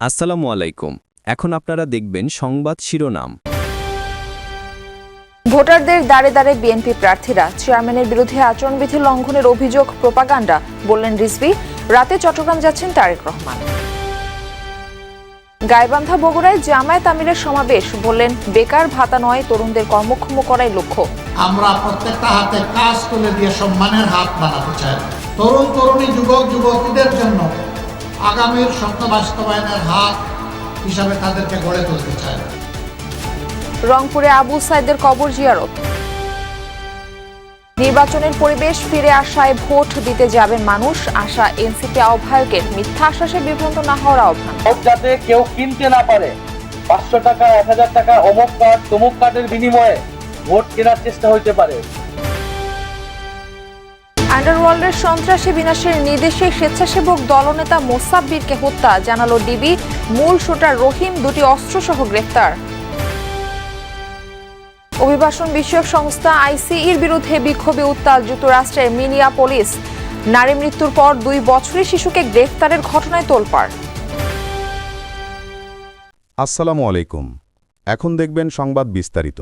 আসসালামু আলাইকুম। এখন আপনারা দেখবেন সংবাদ শিরোনাম। ভোটারদের দাঁড়ে দাঁড়ে বিএনপি প্রার্থীরা চেয়ারম্যানের বিরুদ্ধে আচরণবিধি লঙ্ঘনের অভিযোগ প্রোপাগান্ডা, বললেন রিজভী। রাতে চট্টগ্রাম যাচ্ছেন তারেক রহমান। গাইবান্ধা বগুড়ায় জামায়াত আমিরের সমাবেশ, বললেন বেকার ভাতা নয়, তরুণদের কর্মক্ষম করাই লক্ষ্য। আমরা প্রত্যেকটা হাতে কাজ তুলে দিয়ে সম্মানের হাত বানাতে চাই। তরুণ তরুণী যুবক যুবতীদের জন্য আগামীর স্বপ্ন বাস্তবায়নের হাত হিসাবে তাদেরকে গড়ে তুলতে চাই। রংপুরে আবু সাইদের কবর জিয়ারত। নির্বাচনের পরিবেশ ফিরে আসায় ভোট দিতে যাবেন মানুষ, আশা এনসিপি আহ্বায়কের। মিথ্যা আশ্বাসে বিভ্রান্ত না হওয়ার আহ্বান। যাতে কেউ কিনতে না পারে 500 টাকা 1000 টাকা অমুক কার্ড তমুক কার্ডের বিনিময়ে ভোট কেনার চেষ্টা হইতে পারে। আন্ডারওয়ার্ল্ডের সন্ত্রাসী বিনাশের নির্দেশে স্বেচ্ছাসেবক দলনেতা মোসাব্বিরকে হত্যা, জানালো ডিবি। মূল শুটার রহিম, দুটি অস্ত্রসহ গ্রেফতার। অভিবাসন বিষয়ক সংস্থা আইসিইর বিরুদ্ধে বিক্ষোভে উত্তাল যুক্তরাষ্ট্রের মিনিয়াপোলিস। নারী মৃত্যুর পর 2 বছরের শিশুকে গ্রেফতারের ঘটনায় তোলপাড়। আসসালামু আলাইকুম। এখন দেখবেন সংবাদ বিস্তারিত।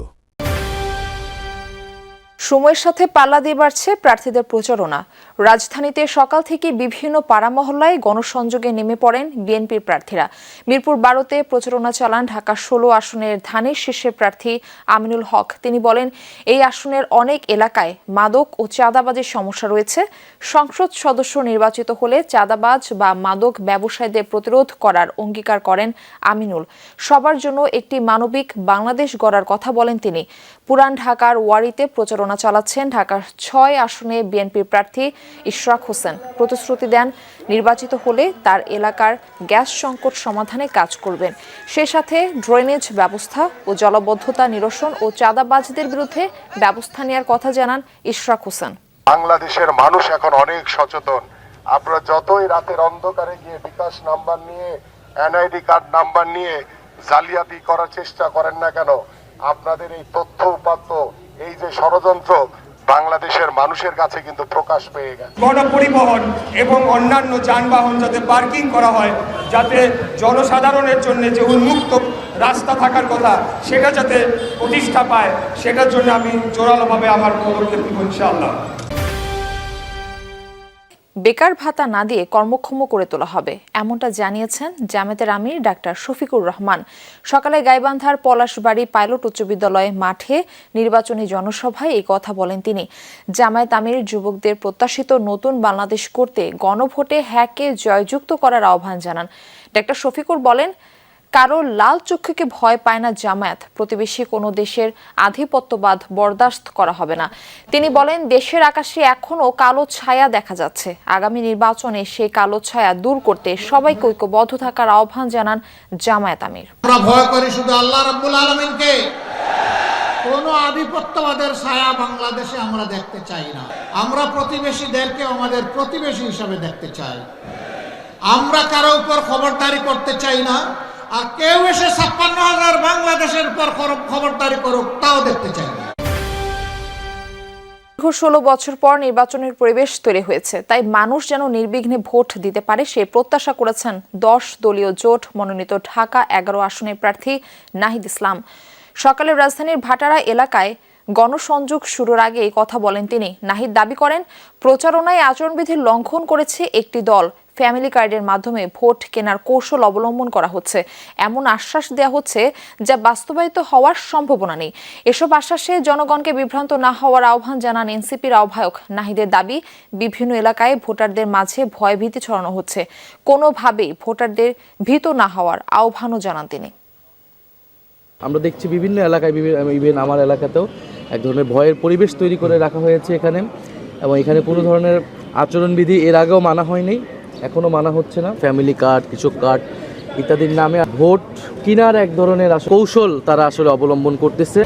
সময়ের সাথে পাল্লা দিয়ে বাড়ছে প্রার্থীদের প্রচারণা। রাজধানীতে সকাল থেকে বিভিন্ন পাড়া মহল্লায় গণসংযোগে নেমে পড়েন বিএনপির প্রার্থীরা। মিরপুর 12তে প্রচারণা চালান ঢাকা 16 আসনের ধানের শীর্ষের প্রার্থী আমিনুল হক। তিনি বলেন, এই আসনের অনেক এলাকায় মাদক ও চাঁদাবাজের সমস্যা রয়েছে। সংসদ সদস্য নির্বাচিত হলে চাঁদাবাজ বা মাদক ব্যবসায়ীদের প্রতিরোধ করার অঙ্গীকার করেন আমিনুল। সবার জন্য একটি মানবিক বাংলাদেশ গড়ার কথা বলেন তিনি। পুরান ঢাকার ওয়ারিতে প্রচারণা চালাচ্ছেন ঢাকার 6 আসনে বিএনপির প্রার্থী ইশরাক হোসেন। প্রতিশ্রুতি দেন, নির্বাচিত হলে তার এলাকার গ্যাস সংকট সমাধানে কাজ করবেন। সে সাথে ড্রেনেজ ব্যবস্থা ও জলাবদ্ধতা নিরসন ও চাঁদাবাজদের বিরুদ্ধে ব্যবস্থা নেওয়ার কথা জানান ইশরাক হোসেন। বাংলাদেশের মানুষ এখন অনেক সচেতন। আপনারা যতই রাতের অন্ধকারে গিয়ে বিকাশ নাম্বার নিয়ে, এনআইডি কার্ড নাম্বার নিয়ে জালিয়াতি করার চেষ্টা করেন না কেন, আপনাদের এই তথ্য উপাত্ত, এই যে ষড়যন্ত্র বাংলাদেশের মানুষের কাছে কিন্তু প্রকাশ পেয়ে গেছে। গণপরিবহন এবং অন্যান্য যানবাহন যাতে পার্কিং করা হয়, যাতে জনসাধারণের জন্য যে উন্মুক্ত রাস্তা থাকার কথা সেটা যাতে প্রতিষ্ঠা পায়, সেটার জন্য আমি জোরালোভাবে আমার পদক্ষেপ নিব ইনশাআল্লাহ। বেকার ভাতা না দিয়ে কর্মক্ষম করে তোলা হবে, এমনটা জানিয়েছেন জামায়াতের আমির ডাক্তার শফিকুর রহমান। সকালে গাইবান্ধার পলাশবাড়ি পাইলট উচ্চ বিদ্যালয় মাঠে নির্বাচনী জনসভায় এই কথা বলেন তিনি। জামায়াত আমির যুবকদের প্রত্যাশিত নতুন বাংলাদেশ করতে গণভোটে হ্যাঁকে জয়যুক্ত করার আহ্বান জানান। ডাক্তার শফিকুর বলেন, কারো লাল চক্ষুকে ভয় পায় না জামায়াত। প্রতিবেশী কোনো দেশের আধিপত্যবাদ বরদাস্ত করা হবে না। তিনি বলেন, দেশের আকাশে এখনো কালো ছায়া দেখা যাচ্ছে। আগামী নির্বাচনে সেই কালো ছায়া দূর করতে সবাইকে ঐক্যবদ্ধ থাকার আহ্বান জানান জামায়াত আমির। আমরা ভয় করি শুধু আল্লাহ রাব্বুল আলামিনকে। কোনো আধিপত্যবাদের ছায়া বাংলাদেশে আমরা দেখতে চাই না। আমরা প্রতিবেশীদেরকে আমাদের প্রতিবেশী হিসাবে দেখতে চাই। আমরা কারো উপর খবরদারি করতে চাই না। আর কেউ এসে 56,000 বাংলাদেশের উপর খবরদারি করুক, তাও দেখতে চাই না। 16 বছর পর নির্বাচনের পরিবেশ তৈরি হয়েছে, তাই মানুষ যেন নির্বিঘ্নে ভোট দিতে পারে সে প্রত্যাশা করেছেন 10 দলীয় জোট মনোনীত ঢাকা 11 আসনের প্রার্থী নাহিদ ইসলাম। সকালে রাজধানীর ভাটারা এলাকায় গণসংযোগ শুরুর আগে এই কথা বলেন তিনি। নাহিদ দাবি করেন, প্রচারণায় আচরণবিধির লঙ্ঘন করেছে একটি দল। ফ্যামিলি কার্ডের মাধ্যমে ভোট কেনার কৌশল অবলম্বন করা হচ্ছে, এমন আশ্বাস দেওয়া হচ্ছে যা বাস্তবায়িত হওয়ার সম্ভাবনা নেই। এসব আশ্বাসে জনগণকে বিভ্রান্ত না হওয়ার আহ্বান জানান এনসিপির আহ্বায়ক। নাহিদের দাবি, বিভিন্ন এলাকায় ভোটারদের মাঝে ভয়ভীতি ছড়ানো হচ্ছে, কোনোভাবেই ভোটারদের ভীত না হওয়ার আহ্বানও জানান তিনি। আমরা দেখছি বিভিন্ন এলাকায়, ইভেন আমার এলাকাতেও এক ধরনের ভয়ের পরিবেশ তৈরি করে রাখা হয়েছে এখানে, এবং এখানে কোনো ধরনের আচরণবিধি এর আগেও মানা হয়নি, এখনো মানা হচ্ছে না। ফ্যামিলি কার্ড, কৃষক কার্ড ইত্যাদির নামে ভোট কেনার এক ধরনের কৌশল তারা আসলে অবলম্বন করতেছে।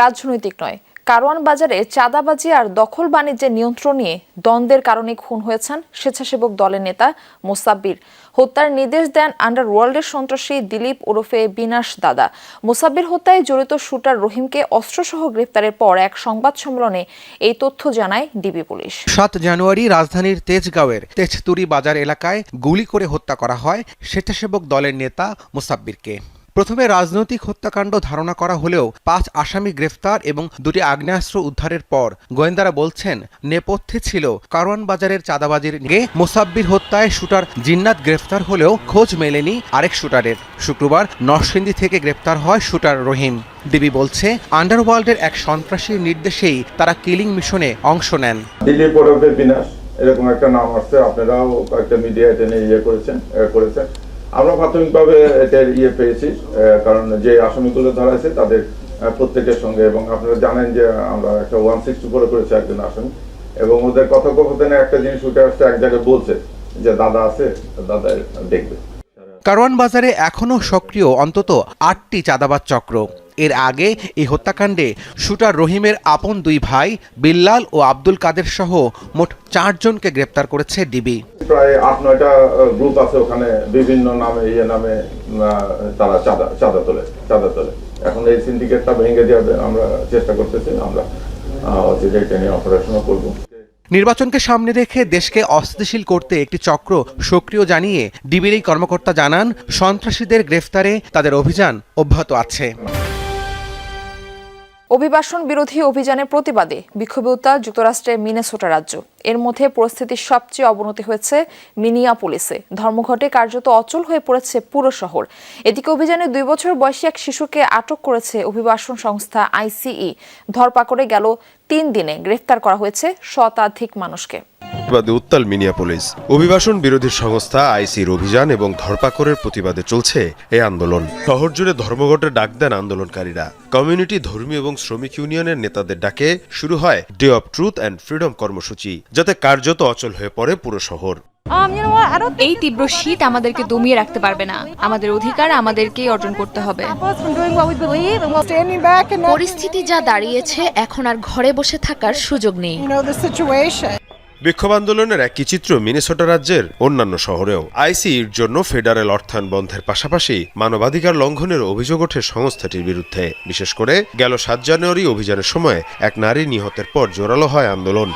রাজনৈতিক নয়, কারওয়ান বাজারে চাঁদাবাজি আর দখল বাণিজ্যের নিয়ন্ত্রণ নিয়ে দ্বন্দ্বের কারণে খুন হয়েছেন স্বেচ্ছাসেবক দলের নেতা মোসাব্বির। হত্যার নির্দেশ দেন আন্ডারওয়ার্ল্ডের সন্ত্রাসী দিলীপ ওরফে বিনাশ দাদা। মোসাব্বির হত্যায় জড়িত শুটার রহিমকে অস্ত্রসহ গ্রেফতারের পর এক সংবাদ সম্মেলনে এই তথ্য জানায় ডিবি পুলিশ। ৭ জানুয়ারি রাজধানীর তেজগাঁওয়ের তেজতুরি বাজার এলাকায় গুলি করে হত্যা করা হয় স্বেচ্ছাসেবক দলের নেতা মোসাব্বিরকে। প্রথমে রাজনৈতিক হত্যাকাণ্ড ধারণা করা হলেও 5 আসামি গ্রেফতার এবং 2টি আগ্নেয়াস্ত্র উদ্ধারের পর গোয়েন্দারা বলছেন নেপথ্যে ছিল কারওয়ান বাজারের চাঁদাবাজির নিয়ে। মোসাব্বির হত্যায় শুটার জিন্নাত গ্রেফতার হলেও খোঁজ মেলেনি আরেক শুটারের। শুক্রবার নরসিংদী থেকে গ্রেফতার হয় শুটার রহিম। ডিবি বলছে আন্ডারওয়ার্ল্ডের এক সন্ত্রাসীর নির্দেশেই তারা কিলিং মিশনে অংশ নেন। দিলীপ ওরফে বিনাশ এরকম একটা নাম আসছে, আপনারাও কয়েকটা মিডিয়া এটা নিয়ে করেছেন। আমরা প্রাথমিকভাবে এটার পেয়েছি, কারণ যে আসামিগুলো ধরা আছে তাদের প্রত্যেকের সঙ্গে, এবং আপনারা জানেন যে আমরা একটা 164 করেছি একজন আসামি, এবং ওদের কথোপকথনে একটা জিনিস উঠে আসছে, এক জায়গায় বলছে যে দাদা আছে, দাদা দেখবে। কারওয়ান বাজারে এখনও সক্রিয় অন্তত 8টি চাঁদাবাজ চক্র। এর আগে এই হত্যাকাণ্ডে শুটার রহিমের আপন 2 ভাই বিল্লাল ও আব্দুল কাদের সহ মোট 4 জনকে গ্রেপ্তার করেছে ডিবি। প্রায় 8-9টা গ্রুপ আছে ওখানে, বিভিন্ন নামে নামে তারা চাঁদা তোলে। এখন এই সিন্ডিকেটটা ভেঙে দেওয়ার আমরা চেষ্টা করতেছি, আমরা এটা নিয়ে অপারেশনও করব। নির্বাচনকে সামনে রেখে দেশকে অস্থিতিশীল করতে একটি চক্র সক্রিয় জানিয়ে ডিবির এই কর্মকর্তা জানান, সন্ত্রাসীদের গ্রেফতারে তাদের অভিযান অব্যাহত আছে। অভিবাসন বিরোধী অভিযানের প্রতিবাদে বিক্ষোভে উত্তাল যুক্তরাষ্ট্রের মিনেসোটা রাজ্য। এর মধ্যে পরিস্থিতির সবচেয়ে অবনতি হয়েছে মিনিয়াপোলিসে। ধর্মঘটে কার্যত অচল হয়ে পড়েছে পুরো শহর। এদিকে অভিযানে 2 বছর বয়সী এক শিশুকে আটক করেছে অভিবাসন সংস্থা আইসিই। ধরপাকড়ে গেল 3 দিনে গ্রেফতার করা হয়েছে শতাধিক মানুষকে। উত্তাল মিনিয়াপোলিস। অভিবাসন বিরোধী সংস্থা আইসির অভিযান এবং ধরপাকড়ের প্রতিবাদে চলছে এই আন্দোলন। শহর জুড়ে ধর্মঘটের ডাক দেন আন্দোলনকারীরা। কমিউনিটি, ধর্মীয় এবং শ্রমিক ইউনিয়নের নেতাদের ডাকে শুরু হয় day of truth and freedom কর্মসূচি, যাতে কার্যত অচল হয়ে পড়ে পুরো শহর। এই তীব্র শীত আমাদেরকে দমিয়ে রাখতে পারবে না। আমাদের অধিকার আমাদেরকেই অর্জন করতে হবে। পরিস্থিতি যা দাঁড়িয়েছে, এখন আর ঘরে বসে থাকার সুযোগ নেই। বিক্ষোভ আন্দোলনের একই চিত্র মিনেসোটা রাজ্যের অন্যান্য শহরেও। আইসিইর জন্য ফেডারেল অর্থায়ন বন্ধের পাশাপাশি মানবাধিকার লঙ্ঘনের অভিযোগ ওঠে সংস্থাটির বিরুদ্ধে। বিশেষ করে গেল 7 জানুয়ারি অভিযানের সময় এক নারী নিহতের পর জোরালো হয় আন্দোলন।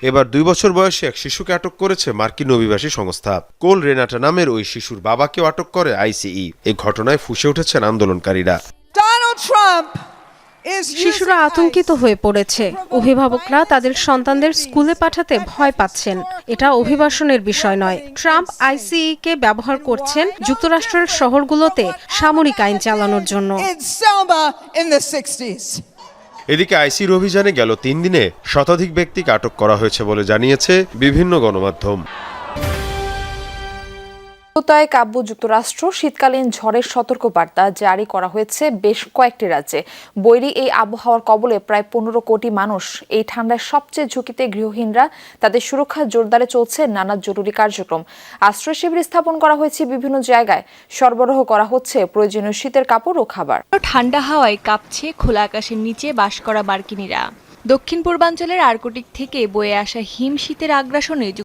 এবার 2 বছর বয়সী এক শিশুকে আটক করেছে মার্কিন অভিবাসী সংস্থা। কোল রেনাটা নামের ওই শিশুর বাবাকেও আটক করে আইসিই। এই ঘটনায় ফুঁসে উঠেছেন আন্দোলনকারীরা। শিশুরা আতঙ্কিত হয়ে পড়েছে। অভিভাবকরা তাদের সন্তানদের স্কুলে পাঠাতে ভয় পাচ্ছেন। এটা অভিবাসনের বিষয় নয়। ট্রাম্প আইসিই কে ব্যবহার করছেন যুক্তরাষ্ট্রের শহরগুলোতে সামরিক আইন চালানোর জন্য। এদিকে আইসির অভিযানে গেল 3 দিনে শতাধিক ব্যক্তিকে আটক করা হয়েছে বলে জানিয়েছে বিভিন্ন গণমাধ্যম। কাব্য যুক্তরাষ্ট্র শীতকালীন ঝড়ের সতর্কবার্তা জারি করা হয়েছে বেশ কয়েকটি রাজ্যে। বৈরী এই আবহাওয়ার কবলে প্রায় 15 কোটি মানুষ। এই ঠান্ডায় সবচেয়ে ঝুঁকিতে গৃহহীনরা। তাদের সুরক্ষা জোরদারে চলছে নানা জরুরি কার্যক্রম। আশ্রয় শিবির স্থাপন করা হয়েছে বিভিন্ন জায়গায়। সরবরাহ করা হচ্ছে প্রয়োজনীয় শীতের কাপড় ও খাবার। ঠান্ডা হাওয়ায় কাঁপছে খোলা আকাশের নিচে বাস করা মার্কিনীরা। দক্ষিণ পূর্বাঞ্চলের আর্কটিক থেকে বয়ে আসা হিম শীতের আগ্রাসনে